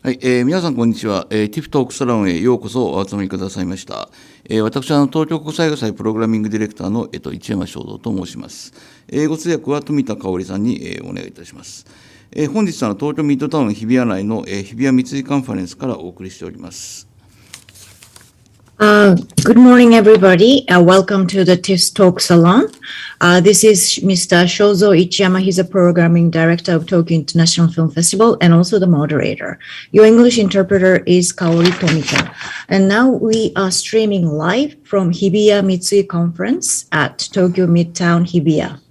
はい、皆さんこんにちは、TIFF トークサロンへようこそお集まりくださいました。私は東京国際映画祭プログラミングディレクターの、市山正蔵と申します。英語通訳は富田香織さんに、お願いいたします。本日は東京ミッドタウン日比谷内の、日比谷三井カンファレンスからお送りしております。Good morning, everybody. Welcome to the TIFF Talk Salon. This is Mr. Shozo Ichiyama. He's a programming director of Tokyo International Film Festival and also the moderator. Your English interpreter is Kaori Tomita. And now we are streaming live from Hibiya Mitsui Conference at Tokyo Midtown Hibiya.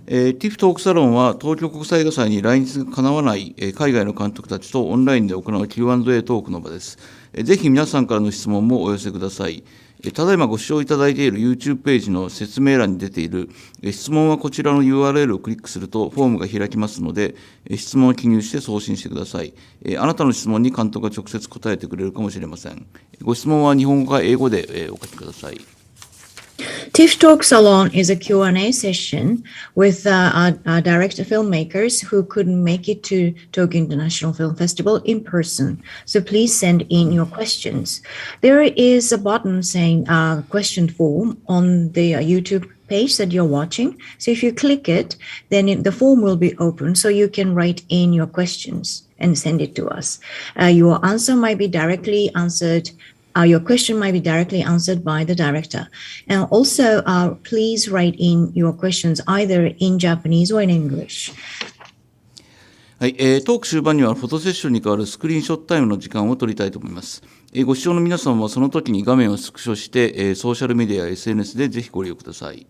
TIFF トークサロンは東京国際映画祭に来日がかなわない海外の監督たちとオンラインで行う Q&A トークの場です。ぜひ皆さんからの質問もお寄せください。ただいまご視聴いただいている YouTube ページの説明欄に出ている質問はこちらの URL をクリックするとフォームが開きますので、質問を記入して送信してください。あなたの質問に監督が直接答えてくれるかもしれません。ご質問は日本語か英語でお書きください。TIFF Talk Salon is a Q&A session with our director filmmakers who couldn't make it to Tokyo International Film Festival in person. So please send in your questions. There is a button saying question form on the YouTube page that you're watching. So if you click it, then the form will be open so you can write in your questions and send it to us. Your answer might be directly answered.Your question might be directly answered by the director. And also, please write in your questions either in Japanese or in English. はい、トーク終盤にはフォトセッションに代わるスクリーンショットタイムの時間を取りたいと思います。ご視聴の皆様はその時に画面をスクショして、ソーシャルメディアや SNS でぜひご利用ください。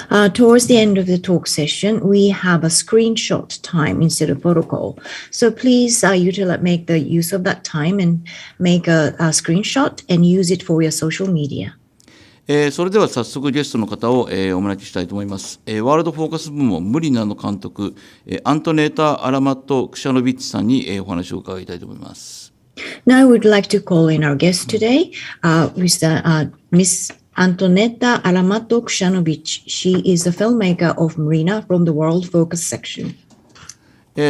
Towards the end of the talk session, we have a screenshot time instead of protocol. So please make the use of that time and make a screenshot and use it for your social media. それでは早速ゲストの方を、お招きしたいと思います。ワールドフォーカス部門ムリナの監督、アントネータ・アラマット・クシャノビッチさんに、お話を伺いたいと思います。Now we'd like to call in our guest today, Miss Antoneta Alamat Kusijanović. She is the filmmaker of Murina from the World Focus section.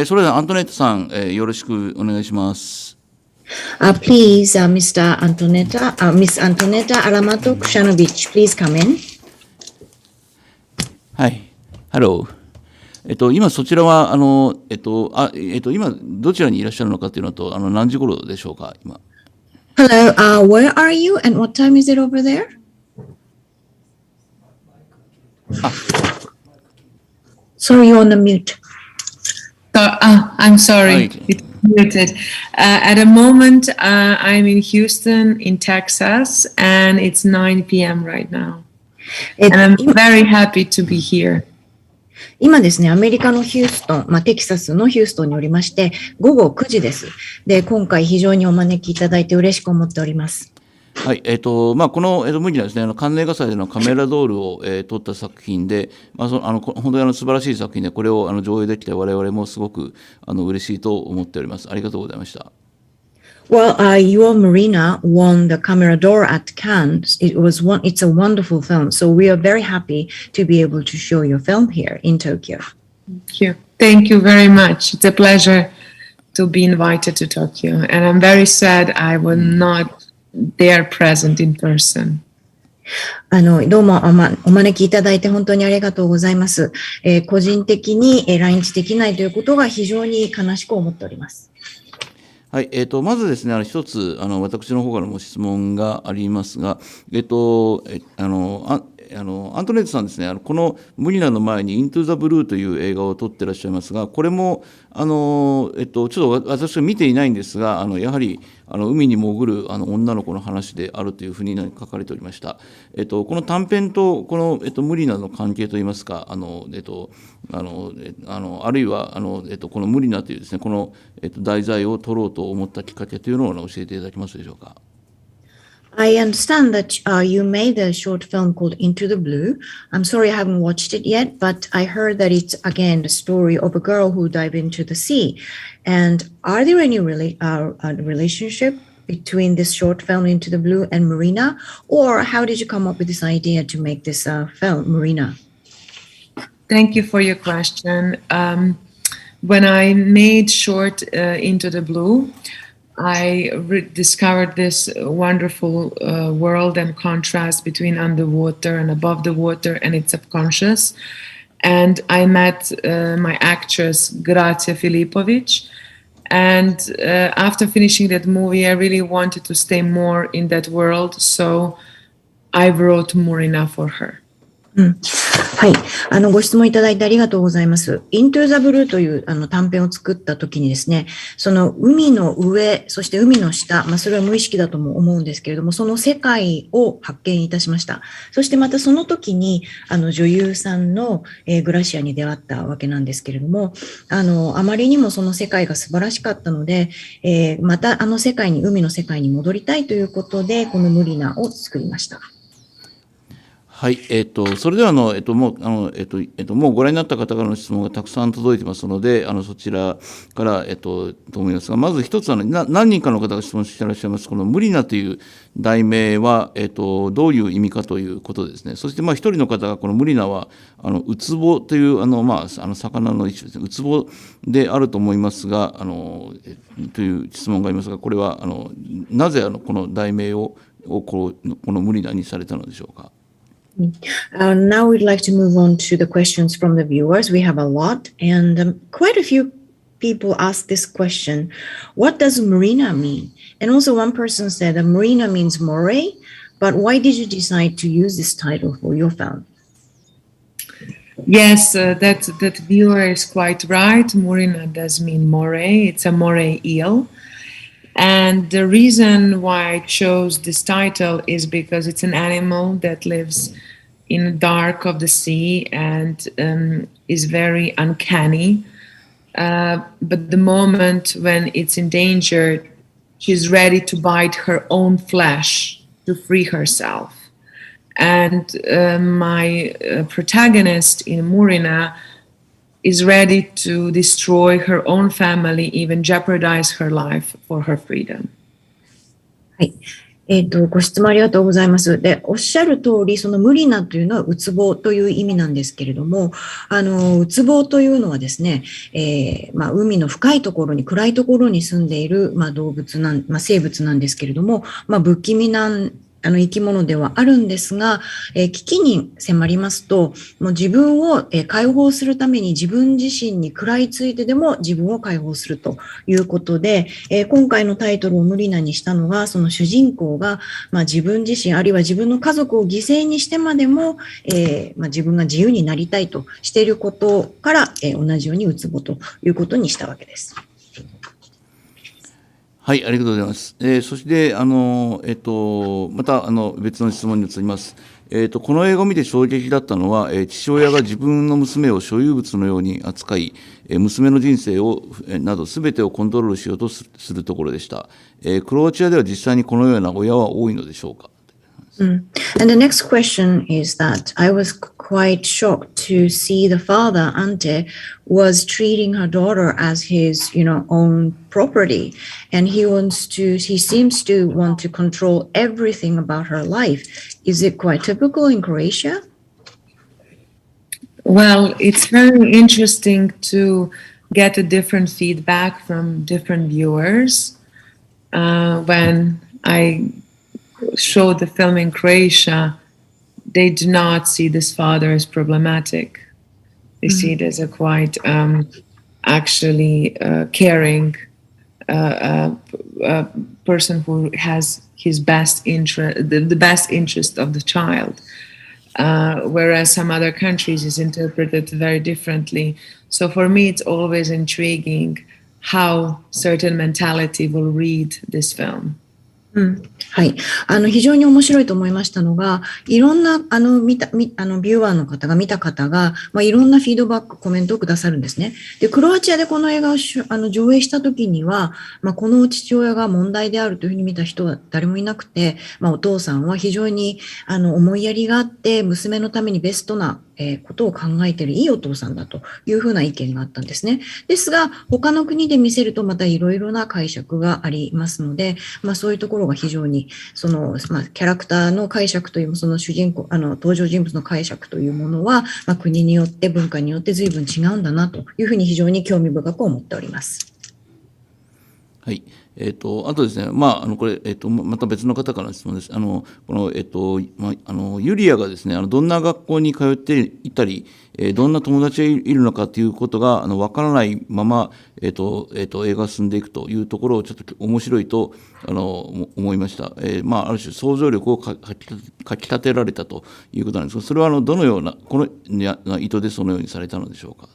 それではアントネータさん、よろしくお願いします。Please, Miss Antoneta Alamat Kusijanović, please come in. はい、Hello。今そちらは今どちらにいらっしゃるのかというのと何時頃でしょうか今。Hello, where are you and what time is it over there? Sorry, you're on the mute. I'm sorry, it's muted. At the moment, I'm in Houston, in Texas, and it's 9 p.m. right now. And I'm very happy to be here. 今ですね、アメリカのヒューストン、テキサスのヒューストンにおりまして、午後9時です。で、今回非常にお招きいただいて嬉しく思っております。はい、この、無理なですね、カンヌ映画祭でのカメラドールを、撮った作品で、本当に素晴らしい作品で、これを上映できて、我々もすごく嬉しいと思っております。ありがとうございました。Well, your Murina won the Camera d'Or at Cannes. It's a wonderful film. So we are very happy to be able to show your film here in Tokyo. Thank you very much. It's a pleasure to be invited to Tokyo. And I'm very sad I was not.They are present in person. どうもお招きいただいて本当にありがとうございます。個人的に来日できないということが非常に悲しく思っております。はい、まずですね、一つ私の方からも質問がありますが、アントネートさんですね、このムリナの前にイントゥ・ザ・ブルーという映画を撮ってらっしゃいますが、これもちょっと私は見ていないんですが、やはり海に潜る女の子の話であるというふうに書かれておりました。この短編とこのムリナの関係といいますか、あるいはこのムリナというですね、この題材を撮ろうと思ったきっかけというのを教えていただけますでしょうか。I understand that you made a short film called Into the Blue. I'm sorry I haven't watched it yet, but I heard that it's again the story of a girl who dived into the sea. And are there any relationship between this short film Into the Blue and Murina? Or how did you come up with this idea to make this film, Murina? Thank you for your question. when I made short Into the Blue, I discovered this wonderful world and contrast between underwater and above the water and its subconscious. And I met my actress, Grazia Filipovic. And after finishing that movie, I really wanted to stay more in that world. So I wrote Murina for her. はい。ご質問いただいてありがとうございます。Into the Blue という短編を作った時にですね、その海の上、そして海の下、それは無意識だとも思うんですけれども、その世界を発見いたしました。そしてまたその時に、女優さんの、グラシアに出会ったわけなんですけれども、あまりにもその世界が素晴らしかったので、また世界に、海の世界に戻りたいということで、このムリナを作りました。はい、それではもうご覧になった方からの質問がたくさん届いてますので、そちらから、と思いますが、まず一つは、何人かの方が質問していらっしゃいます、このムリナという題名は、どういう意味かということですね。そして、一人の方が、このムリナは、ウツボという、魚の一種ですね、ウツボであると思いますが、という質問がありますが、これは、なぜ、この題名をこのムリナにされたのでしょうか。Now we'd like to move on to the questions from the viewers. We have a lot, and quite a few people ask this question: what does Murina mean? And also one person said that Murina means moray, but why did you decide to use this title for your film? Yes, that viewer is quite right. Murina does mean moray. It's a moray eel. And the reason why I chose this title is because it's an animal that lives in the dark of the sea and is very uncanny. But the moment when it's endangered, she's ready to bite her own flesh to free herself. And my protagonist in Murina is ready to destroy her own family, even jeopardize her life for her freedom. はい。ご質問ありがとうございます。で、おっしゃる通り、そのムリナというのはウツボという意味なんですけれども、ウツボというのはですね、海の深いところに、暗いところに住んでいる、動物生物なんですけれども、不気味な生き物ではあるんですが、危機に迫りますと、もう自分を解放するために自分自身に食らいついてでも自分を解放するということで、今回のタイトルをムリナにしたのは、その主人公が、自分自身あるいは自分の家族を犠牲にしてまでも、自分が自由になりたいとしていることから、同じようにウツボということにしたわけです。はい、ありがとうございます。そして、また別の質問に移ります。この映画を見て衝撃だったのは、父親が自分の娘を所有物のように扱い、娘の人生をなど全てをコントロールしようとするところでした。クロアチアでは実際にこのような親は多いのでしょうか。And the next question is that I was quite shocked to see the father, Ante, was treating her daughter as his, own property. And he seems to want to control everything about her life. Is it quite typical in Croatia? Well, it's very interesting to get a different feedback from different viewers. When I show the film in Croatia, they do not see this father as problematic. They see it as a quite caring person who has his best interest, the best interest of the child. Whereas some other countries is interpreted very differently. So for me, it's always intriguing how certain mentality will read this film. はい。非常に面白いと思いましたのが、いろんな、ビューワーの方が、見た方が、いろんなフィードバック、コメントをくださるんですね。で、クロアチアでこの映画を上映した時には、この父親が問題であるというふうに見た人は誰もいなくて、お父さんは非常に、思いやりがあって、娘のためにベストな、ことを考えているいいお父さんだというふうな意見があったんですね。ですが、他の国で見せるとまたいろいろな解釈がありますので、そういうところが非常に、キャラクターの解釈という、その主人公、登場人物の解釈というものは、国によって、文化によって随分違うんだなというふうに非常に興味深く思っております。はい。あとですね、これ、また別の方からの質問です。ユリアがですね、どんな学校に通っていたり、どんな友達がいるのかということが、わからないまま、映画が進んでいくというところをちょっと面白いと、思いました。ある種想像力をかき立てられたということなんですが、それはどのような、この意図でそのようにされたのでしょうか。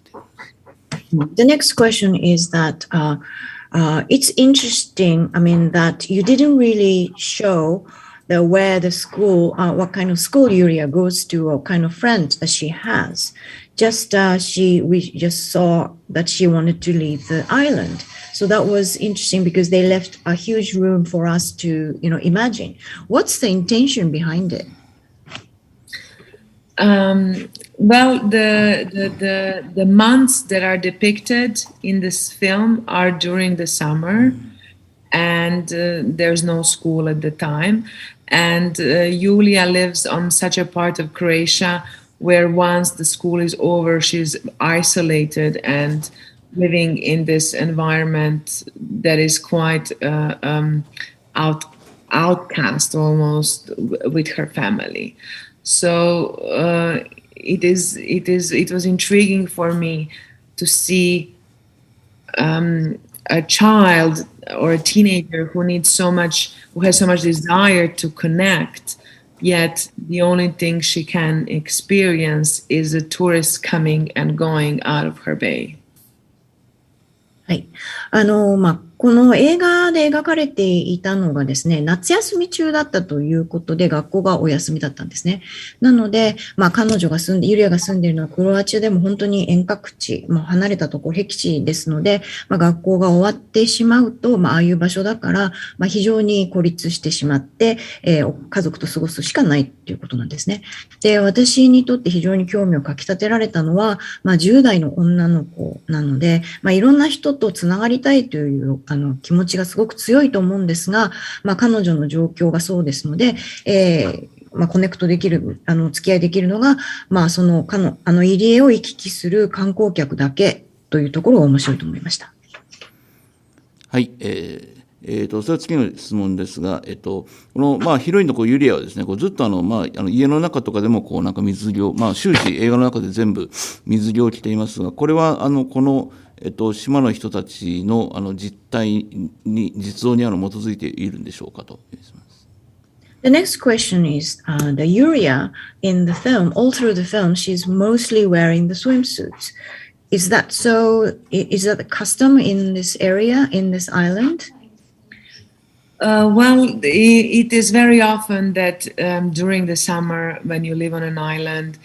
The next question is that, it's interesting, that you didn't really show where the school, what kind of school Yuria goes to, or what kind of friends that she has. We just saw that she wanted to leave the island. So that was interesting because they left a huge room for us to, imagine. What's the intention behind it? Well, the months that are depicted in this film are during the summer, and there's no school at the time. And Yulia lives on such a part of Croatia where once the school is over, she's isolated and living in this environment that is quite outcast almost with her family. So it was intriguing for me to see a child or a teenager who has so much desire to connect, yet the only thing she can experience is a tourist coming and going out of her bay. はい。この映画で描かれていたのがですね、夏休み中だったということで学校がお休みだったんですね。なので、ユリアが住んでいるのはクロアチアでも本当に遠隔地、離れたところ、僻地ですので、学校が終わってしまうと、ああいう場所だから、非常に孤立してしまって、家族と過ごすしかないということなんですね。で、私にとって非常に興味をかき立てられたのは、10代の女の子なので、いろんな人とつながりたいという気持ちがすごく強いと思うんですが、彼女の状況がそうですので、コネクトできる、付き合いできるのが、入り江を行き来する観光客だけというところが面白いと思いました。はい。それは次の質問ですが、この、ヒロインのユリアはですね、ずっと家の中とかでも水着を、終始映画の中で全部水着を着ていますが、これはこの島の人たちの実像に基づいているんでしょうかと。The next question is, the Yuria in the film, all through the film, she's mostly wearing the swimsuits. Is that so? Is that the custom in this area, in this island? Well, it is very often that during the summer, when you live on an island,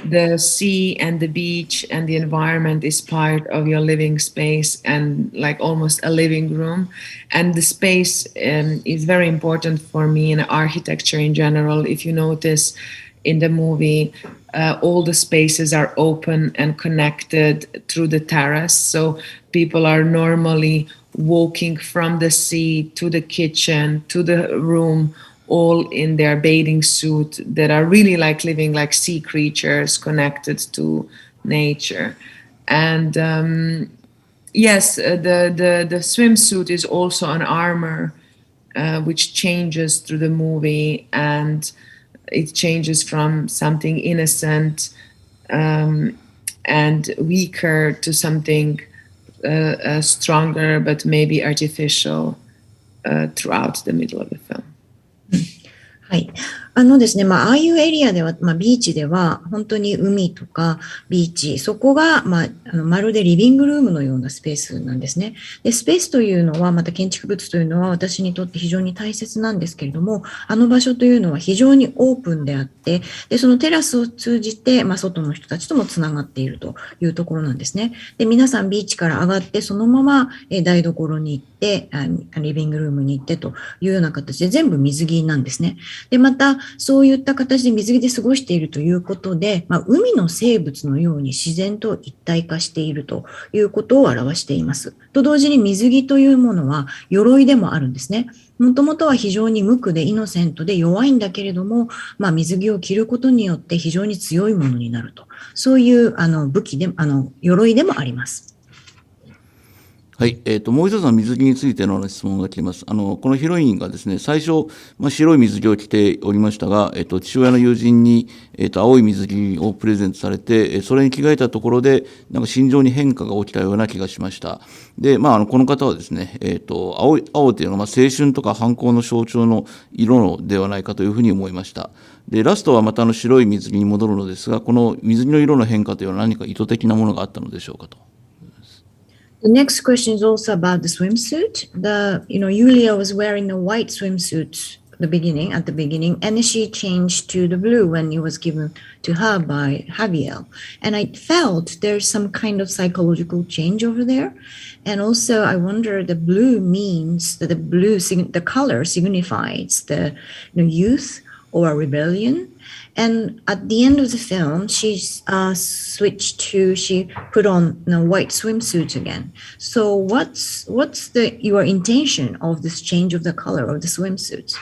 the sea and the beach and the environment is part of your living space and like almost a living room. And the space is very important for me in architecture in general. If you notice in the movie, all the spaces are open and connected through the terrace. So people are normally walking from the sea to the kitchen, to the room, all in their bathing suit that are really like living like sea creatures connected to nature. And yes, the swimsuit is also an armor which changes through the movie, and it changes from something innocent and weaker to something stronger but maybe artificial throughout the middle of the film. はい。ですね、ああいうエリアでは、ビーチでは、本当に海とかビーチ、そこが、まるでリビングルームのようなスペースなんですね。で、スペースというのは、また建築物というのは私にとって非常に大切なんですけれども、あの場所というのは非常にオープンであって、で、そのテラスを通じて、外の人たちともつながっているというところなんですね。で、皆さんビーチから上がって、そのまま台所に行って、リビングルームに行ってというような形で全部水着なんですね。で、また、そういった形で水着で過ごしているということで、海の生物のように自然と一体化しているということを表しています。と同時に水着というものは鎧でもあるんですね。もともとは非常に無垢でイノセントで弱いんだけれども、水着を着ることによって非常に強いものになると。そういう武器で、鎧でもあります。はい、もう一つの水着についての質問が来ています。このヒロインがですね、最初、白い水着を着ておりましたが、父親の友人に、青い水着をプレゼントされて、それに着替えたところで、なんか心情に変化が起きたような気がしました。で、この方はですね、青というのは、青春とか反抗の象徴の色ではないかというふうに思いました。で、ラストはまた白い水着に戻るのですが、この水着の色の変化というのは何か意図的なものがあったのでしょうかと。The next question is also about the swimsuit. Yulia was wearing a white swimsuit at the beginning, and she changed to the blue when it was given to her by Javier. And I felt there's some kind of psychological change over there. And also, I wonder the blue means that the color signifies the youth or rebellion. And at the end of the film, she put on a white swimsuit again. So what's your intention of this change of the color of the swimsuit?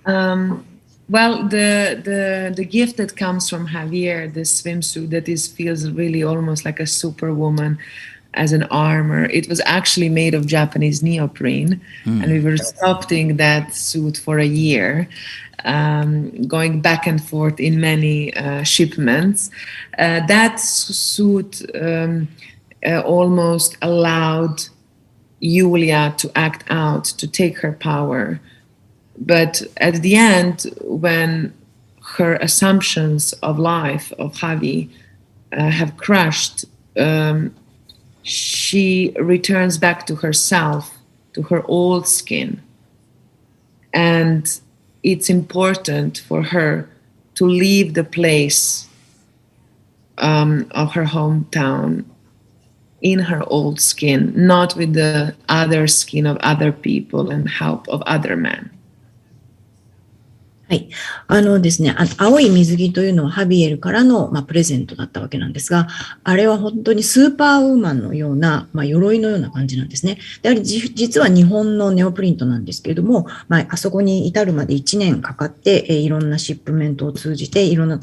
Well, the gift that comes from Javier, this swimsuit that feels really almost like a superwoman as an armor. It was actually made of Japanese neoprene, and we were sculpting that suit for a year. Going back and forth in many shipments. That suit almost allowed Yulia to act out, to take her power. But at the end, when her assumptions of life, of Javi, have crushed, she returns back to herself, to her old skin. And it's important for her to leave the place of her hometown in her old skin, not with the other skin of other people and help of other men. はい。ですね、青い水着というのはハビエルからの、プレゼントだったわけなんですが、あれは本当にスーパーウーマンのような、鎧のような感じなんですね。で、あれ実は日本のネオプリントなんですけれども、あそこに至るまで1年かかって、いろんなシップメントを通じて、いろんな、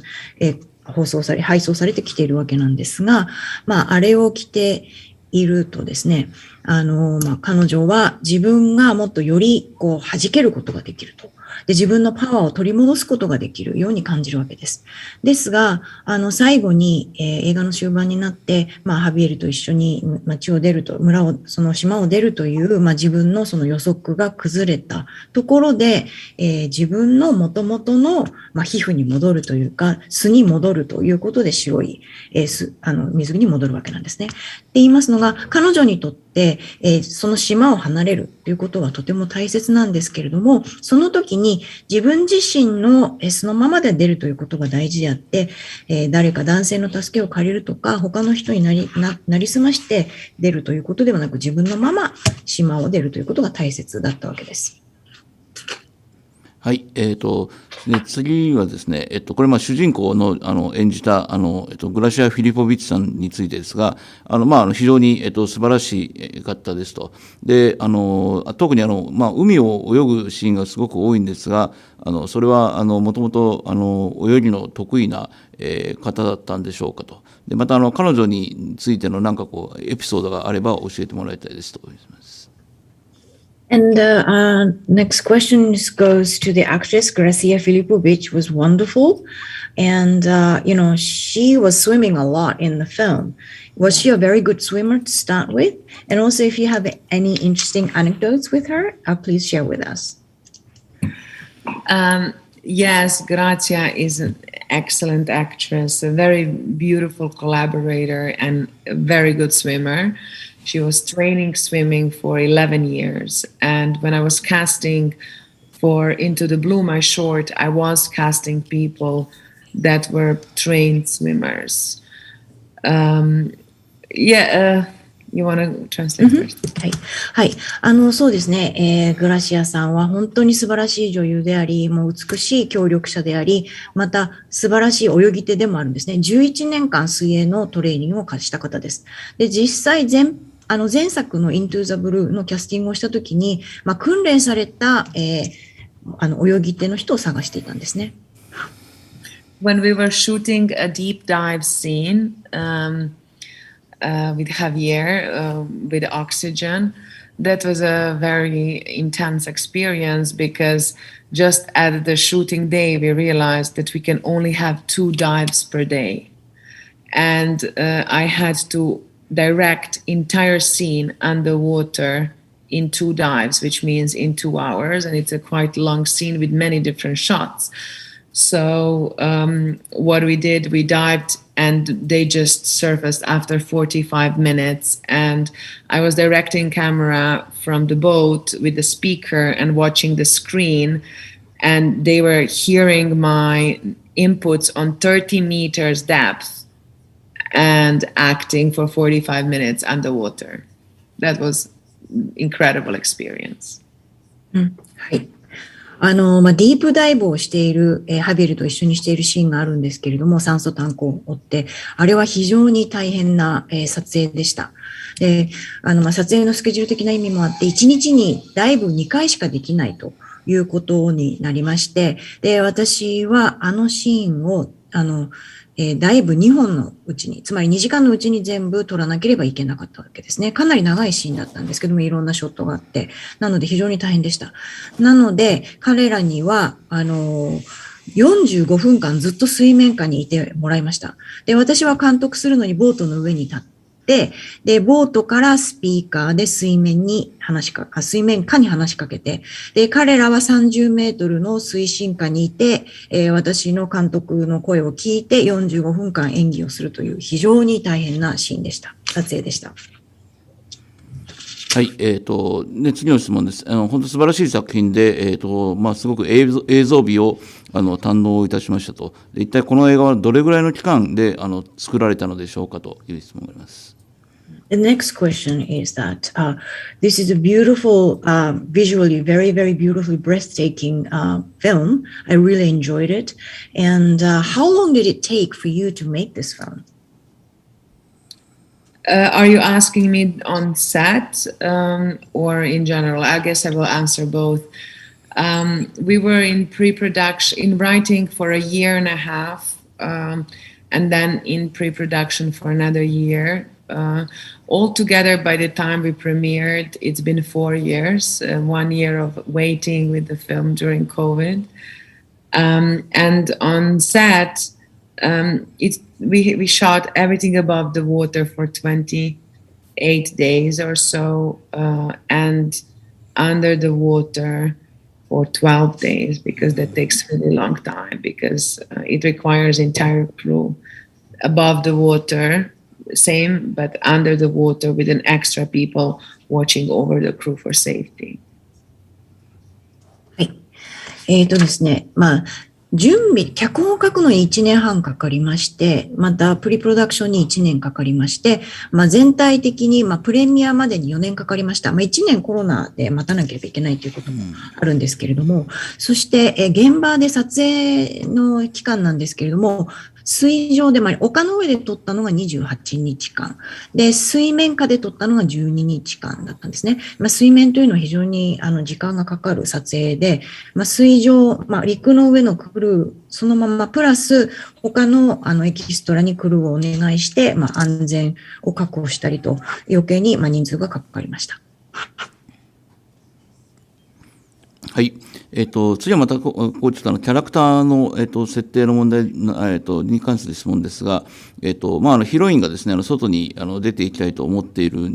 配送されてきているわけなんですが、あれを着ているとですね、彼女は自分がもっとより弾けることができると。で、自分のパワーを取り戻すことができるように感じるわけです。ですが、最後に、映画の終盤になって、ハビエルと一緒に町を出ると、その島を出るという、自分のその予測が崩れたところで、自分の元々の、皮膚に戻るというか、素に戻るということで白い、水着に戻るわけなんですね。って言いますのが、彼女にとって、その島を離れるということはとても大切なんですけれども、その時に自分自身のそのままで出るということが大事であって、誰か男性の助けを借りるとか、他の人になりすまして出るということではなく、自分のまま島を出るということが大切だったわけです。はい、次はですね、これ主人公の演じたグラシア・フィリポビッチさんについてですが、非常に素晴らしい方ですと。で、特に海を泳ぐシーンがすごく多いんですが、それはもともと泳ぎの得意な方だったんでしょうかと。で、また彼女についてのエピソードがあれば教えてもらいたいですと。And the next question goes to the actress Gracia Filipovic. Was wonderful, and she was swimming a lot in the film. Was she a very good swimmer to start with? And also, if you have any interesting anecdotes with her, please share with us. Yes, Gracia is an excellent actress, a very beautiful collaborator, and a very good swimmer. She was training swimming for 11 years. And when I was casting for Into the Blue, my short, I was casting people that were trained swimmers. You want to translate first? はい。はい。そうですね。グラシアさんは本当に素晴らしい女優であり、もう美しい協力者であり、また素晴らしい泳ぎ手でもあるんですね。11年間水泳のトレーニングをした方です。で、実際前作の Into the Blue のキャスティングをしたときに、訓練された、泳ぎ手の人を探していたんですね。When we were shooting a deep dive scene, with Javier, with oxygen, that was a very intense experience because just at the shooting day, we realized that we can only have 2 dives per day. And I had to direct entire scene underwater in 2 dives, which means in 2 hours. And it's a quite long scene with many different shots. So what we did, we dived and they just surfaced after 45 minutes. And I was directing camera from the boat with the speaker and watching the screen. And they were hearing my inputs on 30 meters depth and acting for 45 minutes underwater. That was incredible experience. はい。ディープダイブをしている、ハビエルと一緒にしているシーンがあるんですけれども、酸素タンクを追って、あれは非常に大変な、撮影でした。で、撮影のスケジュール的な意味もあって、1日にダイブ2回しかできないということになりまして、で、私はシーンを、ダイブ2本のうちに、つまり2時間のうちに全部撮らなければいけなかったわけですね。かなり長いシーンだったんですけども、いろんなショットがあって、なので非常に大変でした。なので、彼らには、45分間ずっと水面下にいてもらいました。で、私は監督するのにボートの上に立って、で、ボートからスピーカーで水面下に話しかけて、で、彼らは30メートルの水深下にいて、私の監督の声を聞いて45分間演技をするという非常に大変なシーンでした。撮影でした。はい、次の質問です。本当素晴らしい作品で、すごく映像美を堪能いたしましたと。一体この映画はどれぐらいの期間で作られたのでしょうかという質問があります。The next question is that this is a beautiful, visually very, very beautifully breathtaking film. I really enjoyed it. And how long did it take for you to make this film? Are you asking me on set or in general? I guess I will answer both. We were in pre-production, in writing for a year and a half, and then in pre-production for another year. Altogether, by the time we premiered, it's been 4 years, 1 year of waiting with the film during COVID. And on set, we shot everything above the water for 28 days or so, and under the water for 12 days, because that takes a really long time, because it requires entire crew. Above the water, same, but under the water with an extra people watching over the crew for safety. はい。ですね、脚本を書くのに1年半かかりまして、またプリプロダクションに1年かかりまして、全体的にプレミアまでに4年かかりました。1年コロナで待たなければいけないということもあるんですけれども、そして現場で撮影の期間なんですけれども、水上で、丘の上で撮ったのが28日間。で、水面下で撮ったのが12日間だったんですね。水面というのは非常に時間がかかる撮影で、水上、陸の上のクルー、そのままプラス他のエキストラにクルーをお願いして、安全を確保したりと余計に人数がかかりました。はい。次はまたちょっとキャラクターの、設定の問題、に関する質問ですが、ヒロインがですね、外に出ていきたいと思っている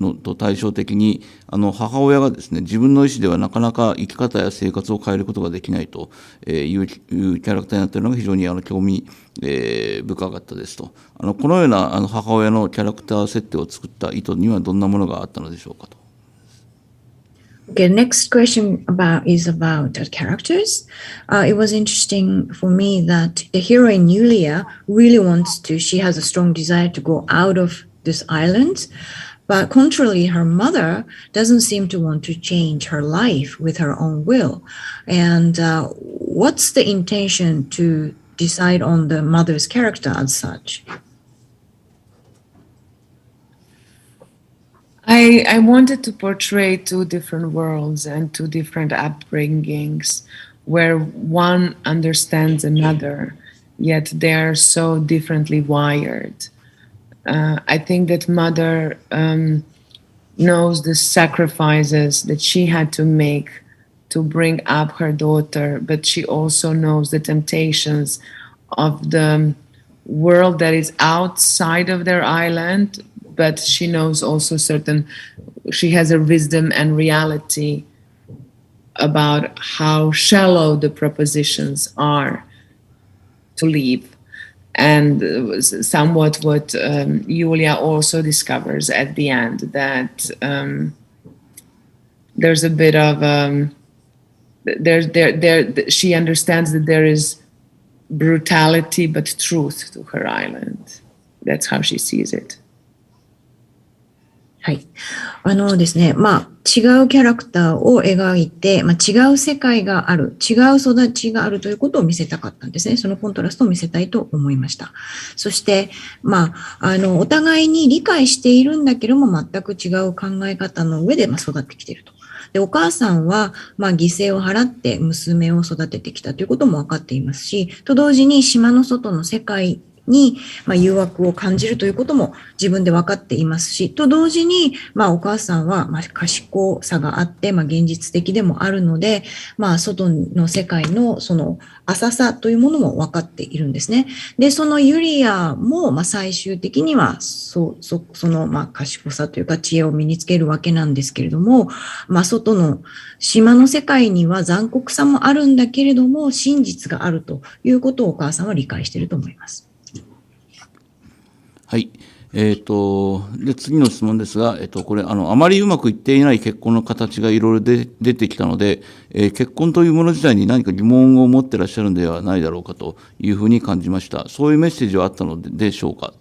のと対照的に、母親がですね、自分の意思ではなかなか生き方や生活を変えることができないというキャラクターになっているのが非常に興味深かったですと。このような母親のキャラクター設定を作った意図にはどんなものがあったのでしょうかと。Okay, next question is about characters. It was interesting for me that the heroine Yulia really she has a strong desire to go out of this island. But contrarily, her mother doesn't seem to want to change her life with her own will. And what's the intention to decide on the mother's character as such? I wanted to portray two different worlds and two different upbringings where one understands another, yet they are so differently wired. I think that mother knows the sacrifices that she had to make to bring up her daughter, but she also knows the temptations of the world that is outside of their island, but she knows also she has a wisdom and reality about how shallow the propositions are to leave. And somewhat what Julia also discovers at the end, that there's a bit of she understands that there is brutality but truth to her island. That's how she sees it. はい。ですね、違うキャラクターを描いて、違う世界がある、違う育ちがあるということを見せたかったんですね。そのコントラストを見せたいと思いました。そして、お互いに理解しているんだけども、全く違う考え方の上で、育ってきていると。で、お母さんは、犠牲を払って娘を育ててきたということも分かっていますし、と同時に島の外の世界に、誘惑を感じるということも自分で分かっていますし、と同時に、お母さんは、賢さがあって、現実的でもあるので、外の世界のその浅さというものも分かっているんですね。で、そのユリアも、最終的には、その、賢さというか知恵を身につけるわけなんですけれども、外の島の世界には残酷さもあるんだけれども、真実があるということをお母さんは理解していると思います。はい。で、次の質問ですが、これ、あまりうまくいっていない結婚の形がいろいろ出てきたので、結婚というもの自体に何か疑問を持ってらっしゃるのではないだろうかというふうに感じました。そういうメッセージはあったのでしょうか。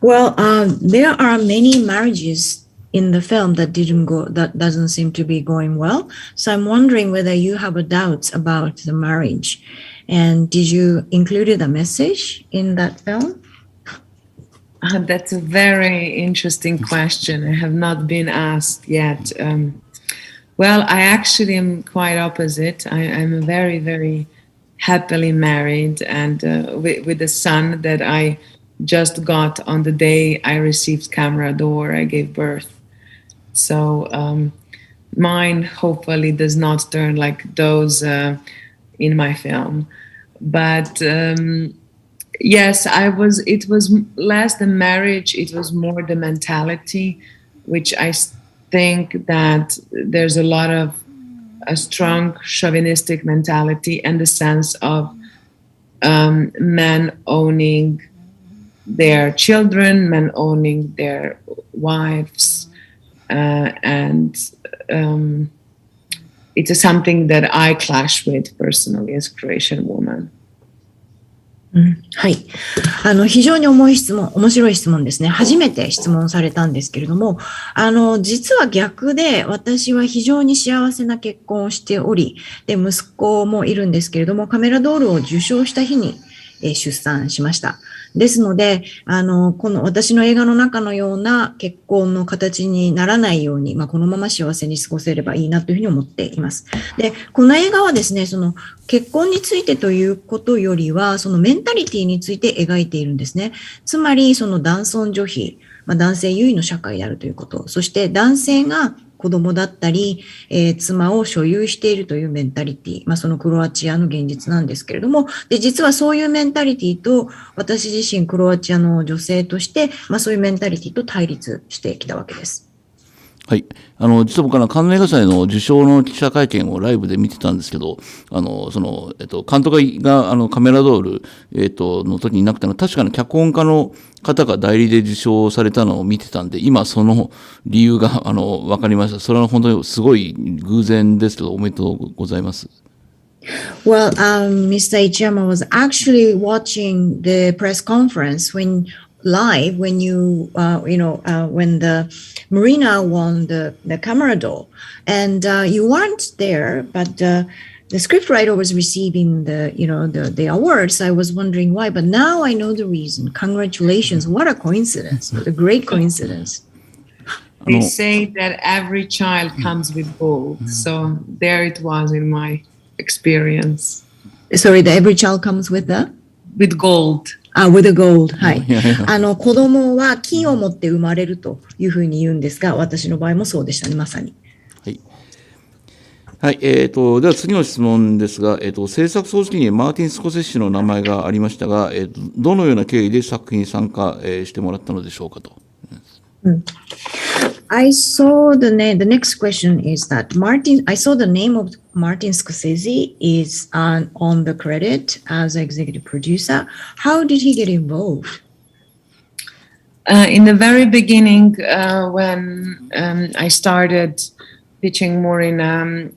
Well, there are many marriages in the film that doesn't seem to be going well. So I'm wondering whether you have doubts about the marriage. And did you include a message in that film? That's a very interesting question. I have not been asked yet. Well, I actually am quite opposite. I'm very, very happily married, and with a son that I just got on the day I received camera d'or, I gave birth. So mine hopefully does not turn like those in my film. But yes, it was less the marriage, it was more the mentality, which I think that there's a strong chauvinistic mentality and the sense of men owning their children, men owning their wives, and it is something that I clash with personally as a Croatian woman. はい。非常に面白い質問ですね。初めて質問されたんですけれども、実は逆で、私は非常に幸せな結婚をしており、で、息子もいるんですけれども、カメラドールを受賞した日に出産しました。ですので、この私の映画の中のような結婚の形にならないように、このまま幸せに過ごせればいいなというふうに思っています。で、この映画はですね、その結婚についてということよりは、そのメンタリティについて描いているんですね。つまり、その男尊女卑、男性優位の社会であるということ、そして男性が子供だったり、妻を所有しているというメンタリティ、そのクロアチアの現実なんですけれども、で、実はそういうメンタリティと、私自身クロアチアの女性として、そういうメンタリティと対立してきたわけです。はい。実は僕カンヌ映画祭の受賞の記者会見をライブで見てたんですけど、監督が、カメラドール、の時にいなくて確かに脚本家の方が代理で受賞されたのを見てたんで、今その理由が、わかりました。それは本当にすごい偶然ですけど、おめでとうございます。Well, Mr. Ichiyama was actually watching the press conference when live when when the Murina won the camera doll, and you weren't there, but the scriptwriter was receiving the awards. I was wondering why, but now I know the reason. Congratulations! What a coincidence! What a great coincidence. They say that every child comes with gold, so there it was in my experience. Sorry, every child comes with gold. with the gold. はい。子供は金を持って生まれるというふうに言うんですが、私の場合もそうでしたね、まさに。はい。はい、では次の質問ですが、制作総指揮にマーティン・スコセッシの名前がありましたが、どのような経緯で作品に参加、してもらったのでしょうかと。I saw the name. The next question is that I saw the name of Martin Scorsese is on the credit as executive producer. How did he get involved? In the very beginning, when I started pitching Murina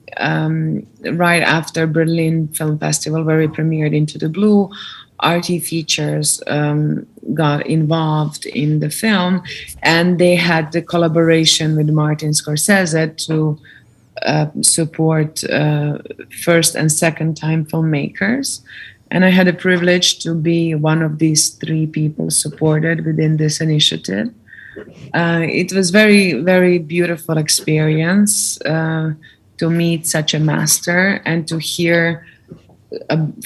right after Berlin Film Festival, where we premiered Into the Blue, RT Features got involved in the film, and they had the collaboration with Martin Scorsese to support first and second time filmmakers. And I had the privilege to be one of these three people supported within this initiative. It was very, very beautiful experience to meet such a master and to hear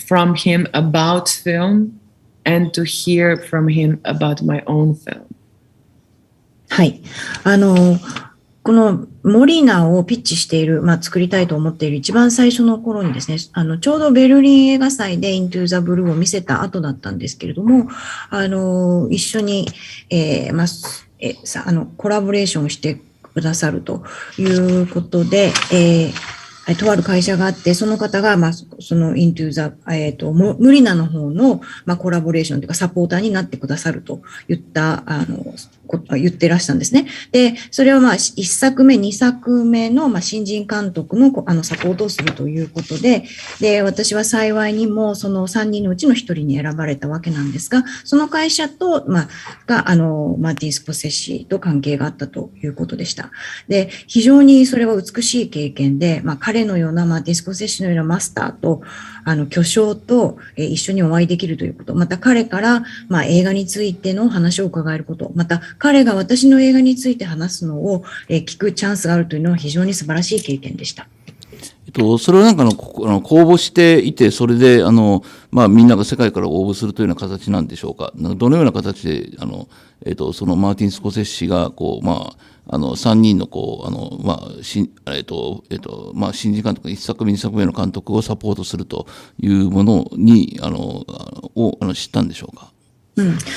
from him about film and to hear from him about my own film. はい。このモリーナをピッチしている、作りたいと思っている一番最初の頃にですね、ちょうどベルリン映画祭で Into the Blue を見せた後だったんですけれども、一緒に、コラボレーションをしてくださるということで、とある会社があって、その方が、その Into the、ムリナの方の、コラボレーションというかサポーターになってくださると言ってらしたんですね。で、それは1作目、2作目の、新人監督の、サポートをするということで、で、私は幸いにもその3人のうちの1人に選ばれたわけなんですが、その会社と、マーティン・スコセッシと関係があったということでした。で、非常にそれは美しい経験で、彼のようなマーティン・スコセッシのようなマスターと、巨匠と一緒にお会いできるということ、また彼から、映画についての話を伺えること、また彼が私の映画について話すのを聞くチャンスがあるというのは非常に素晴らしい経験でした。それはなんか公募していて、それでみんなが世界から応募するというような形なんでしょうか。どのような形でそのマーティン・スコセッシが3人の新人監督、1作目、2作目の監督をサポートするというものに知ったんでしょうか。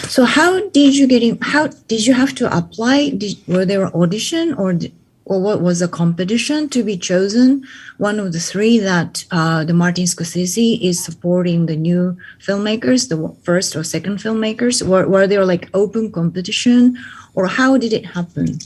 So how did you get in? How did you have to apply? Were there an audition or what was the competition to be chosen? One of the three that the Martin Scorsese is supporting the new filmmakers, the first or second filmmakers. Were there like open competition, or how did it happen?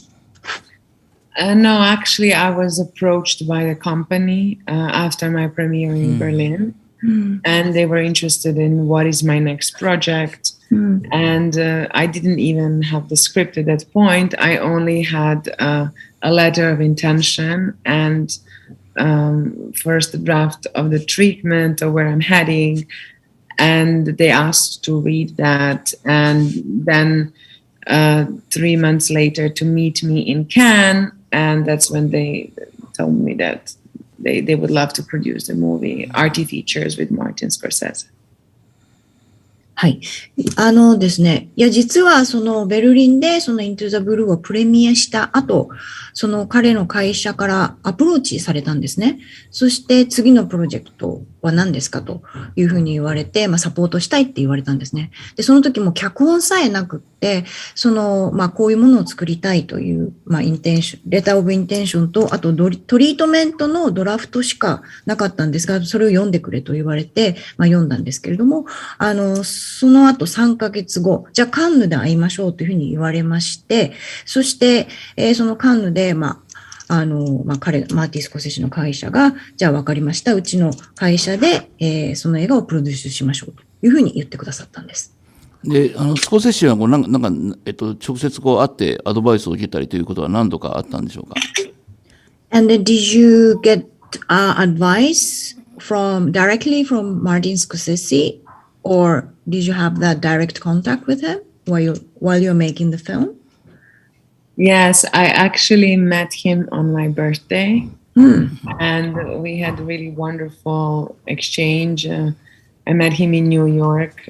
No, actually, I was approached by the company after my premiere in Berlin, and they were interested in what is my next project. And I didn't even have the script at that point. I only had a letter of intention and first draft of the treatment or where I'm heading. And they asked to read that. And then 3 months later to meet me in Cannes. And that's when they told me that they would love to produce the movie RT Features with Martin Scorsese. はい。ですね。いや、実はそのベルリンでその Into the Blue をプレミアした後、その彼の会社からアプローチされたんですね。そして次のプロジェクトは何ですかというふうに言われて、サポートしたいって言われたんですね。で、その時も脚本さえなくって、こういうものを作りたいという、インテンション、レターオブインテンションと、あとトリートメントのドラフトしかなかったんですが、それを読んでくれと言われて、読んだんですけれども、その後3ヶ月後、じゃあカンヌで会いましょうというふうに言われまして、そして、そのカンヌで、マーティスコセッシの会社が、じゃあ分かりました。うちの会社で、その映画をプロデュースしましょうというふうに言ってくださったんです。で、スコセッシは直接会ってアドバイスを受けたりということは何度かあったんでしょうか。And did you get advice directly from Martin Scorsese, or did you have that direct contact with him while you're making the film? Yes, I actually met him on my birthday, and we had a really wonderful exchange. I met him in New York.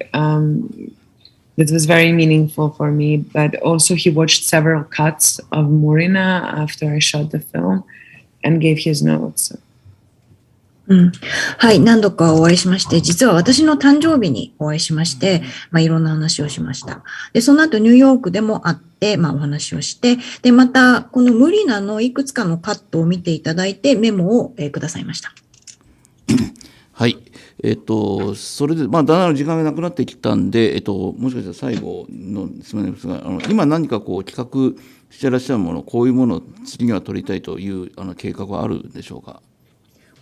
That was very meaningful for me, but also he watched several cuts of Murina after I shot the film and gave his notes. はい、何度かお会いしまして、実は私の誕生日にお会いしまして、いろんな話をしました。で、その後ニューヨークでも会って、お話をして、で、また、このムリナのいくつかのカットを見ていただいて、メモを、くださいました。はい。それで、だんだん時間がなくなってきたんで、もしかしたら最後の質問ですが、今何か企画してらっしゃるもの、こういうものを次には取りたいという計画はあるでしょうか。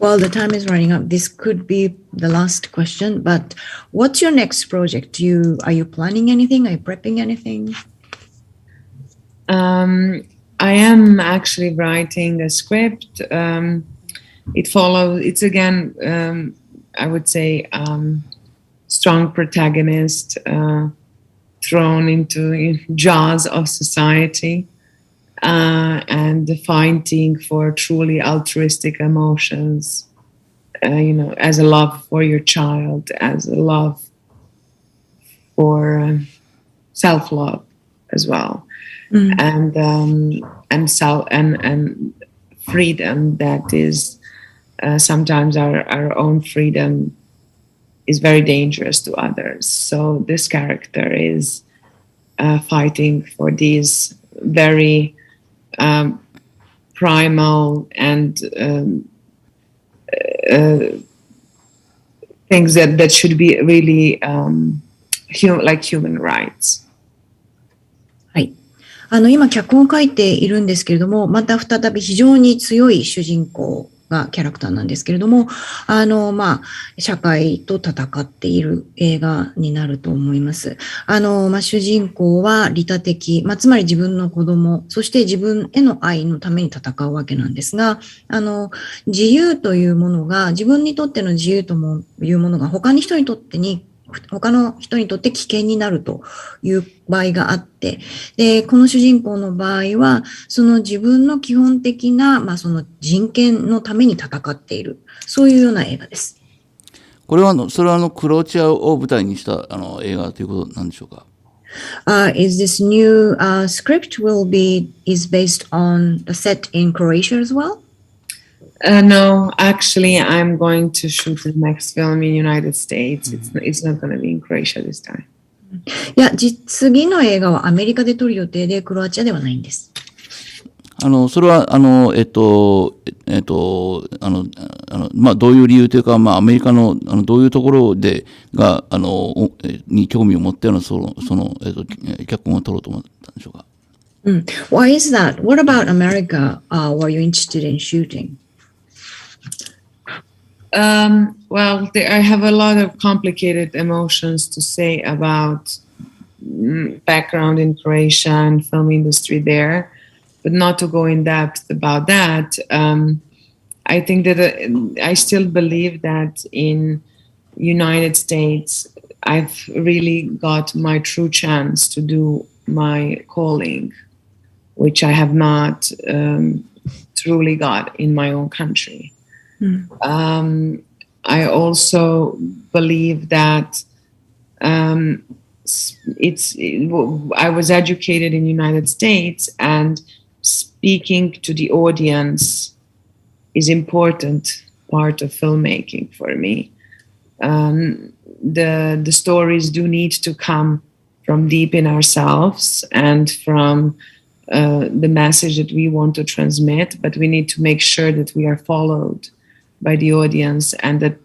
Well, the time is running up. This could be the last question, but what's your next project? Are you planning anything? Are you prepping anything? I am actually writing a script. It's again, I would say, strong protagonist thrown into jaws of society. And fighting for truly altruistic emotions, as a love for your child, as a love for self-love as well, and freedom that is sometimes our own freedom is very dangerous to others. So this character is fighting for these very primal and things that should be really like human rights. はい。今脚本を書いているんですけれども、また再び非常に強い主人公がキャラクターなんですけれども、社会と戦っている映画になると思います。主人公は利他的、つまり自分の子供、そして自分への愛のために戦うわけなんですが、自由というものが、自分にとっての自由というものが他の人にとって危険になるという場合があって、で、この主人公の場合は、その自分の基本的な、その人権のために戦っている、そういうような映画です。これはそれはクロアチアを舞台にした映画ということなんでしょうか。Is this new script is based on the set in Croatia as well? No, actually, I'm going to shoot the next film in the United States. It's not going to be in Croatia this time. いや、次の映画はアメリカで撮る予定で、クロアチアではないんです。それはどういう理由というか、アメリカのどういうところでに興味を持って脚本を撮ろうと思ったんでしょうか。Why is that? What about America were you interested in shooting? Well, I have a lot of complicated emotions to say about background in Croatia and film industry there, but not to go in depth about that. I think that I still believe that in United States, I've really got my true chance to do my calling, which I have not truly got in my own country. I also believe that I was educated in the United States, and speaking to the audience is important part of filmmaking for me. The stories do need to come from deep in ourselves and from the message that we want to transmit, but we need to make sure that we are followed by the audience and that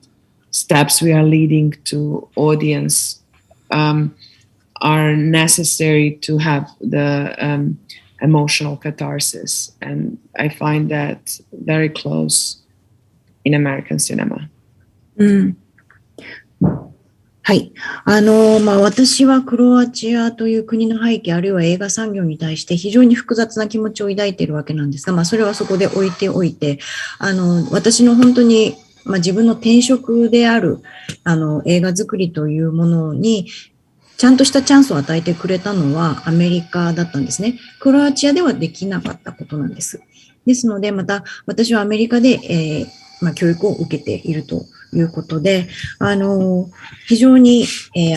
steps we are leading to audience are necessary to have the emotional catharsis. And I find that very close in American cinema. はい。私はクロアチアという国の背景、あるいは映画産業に対して非常に複雑な気持ちを抱いているわけなんですが、それはそこで置いておいて、私の本当に、自分の転職である、映画作りというものに、ちゃんとしたチャンスを与えてくれたのはアメリカだったんですね。クロアチアではできなかったことなんです。ですので、また私はアメリカで、教育を受けているということで、非常に、映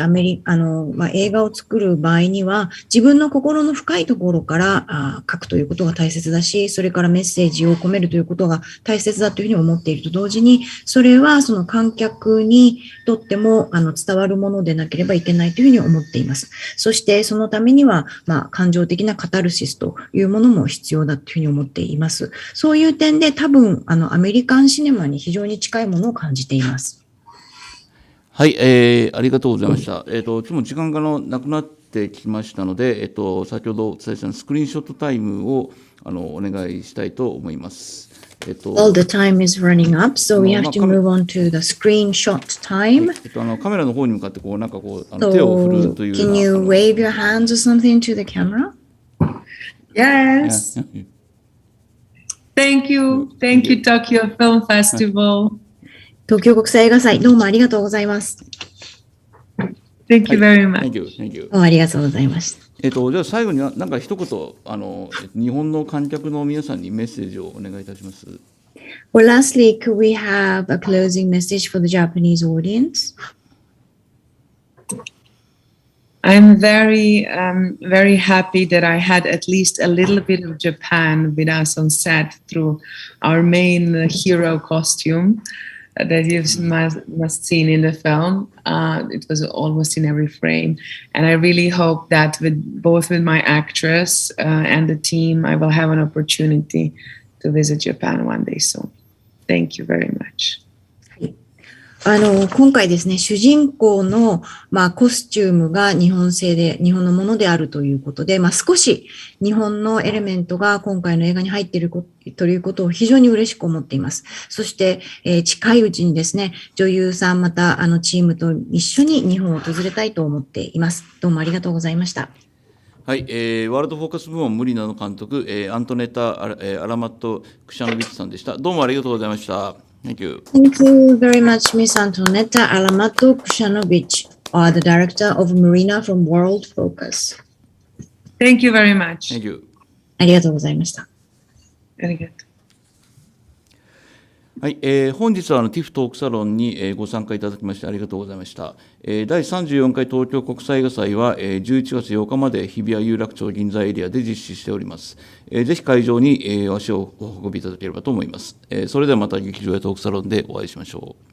画を作る場合には、自分の心の深いところから書くということが大切だし、それからメッセージを込めるということが大切だというふうに思っていると同時に、それはその観客にとっても伝わるものでなければいけないというふうに思っています。そしてそのためには、感情的なカタルシスというものも必要だというふうに思っています。そういう点で多分、アメリカンシネマに非常に近いものを感じています。はい、ありがとうございました。ちょっと時間がなくなってきましたので、先ほどお伝えしたスクリーンショットタイムをお願いしたいと思います。All the time is running up, so we have to move on to the screenshot time. カメラの方に向かって手を振るという Can you wave your hands or something to the camera? Yes. Thank you, Tokyo Film Festival. 東京国際映画祭、どうもありがとうございます。Thank you very much. Thank you. どうもありがとうございました。じゃあ最後になんか一言日本の観客の皆さんにメッセージをお願いいたします。Well, lastly, could we have a closing message for the Japanese audience? I'm very happy that I had at least a little bit of Japan with us on set through our main hero costume that you must seen in the film. It was almost in every frame. And I really hope that both with my actress and the team, I will have an opportunity to visit Japan one day soon. Thank you very much. 今回ですね、主人公の、コスチュームが日本製で、日本のものであるということで、少し日本のエレメントが今回の映画に入っているということを非常に嬉しく思っています。そして、近いうちにですね、女優さんまたチームと一緒に日本を訪れたいと思っています。どうもありがとうございました。はい、ワールドフォーカス部門ムリナの監督、アントネタ・アラマット・クシャノビッチさんでした。どうもありがとうございました。Thank you. Thank you very much, Miss Antoneta Alamat Kusijanović, the director of Murina from World Focus. Thank you very much. Thank you. ありがとうございました。ありがとう。はい、本日はTIFFトークサロンにご参加いただきましてありがとうございました。第34回東京国際映画祭は11月8日まで日比谷有楽町銀座エリアで実施しております。ぜひ会場に足をお運びいただければと思います。それではまた劇場やトークサロンでお会いしましょう。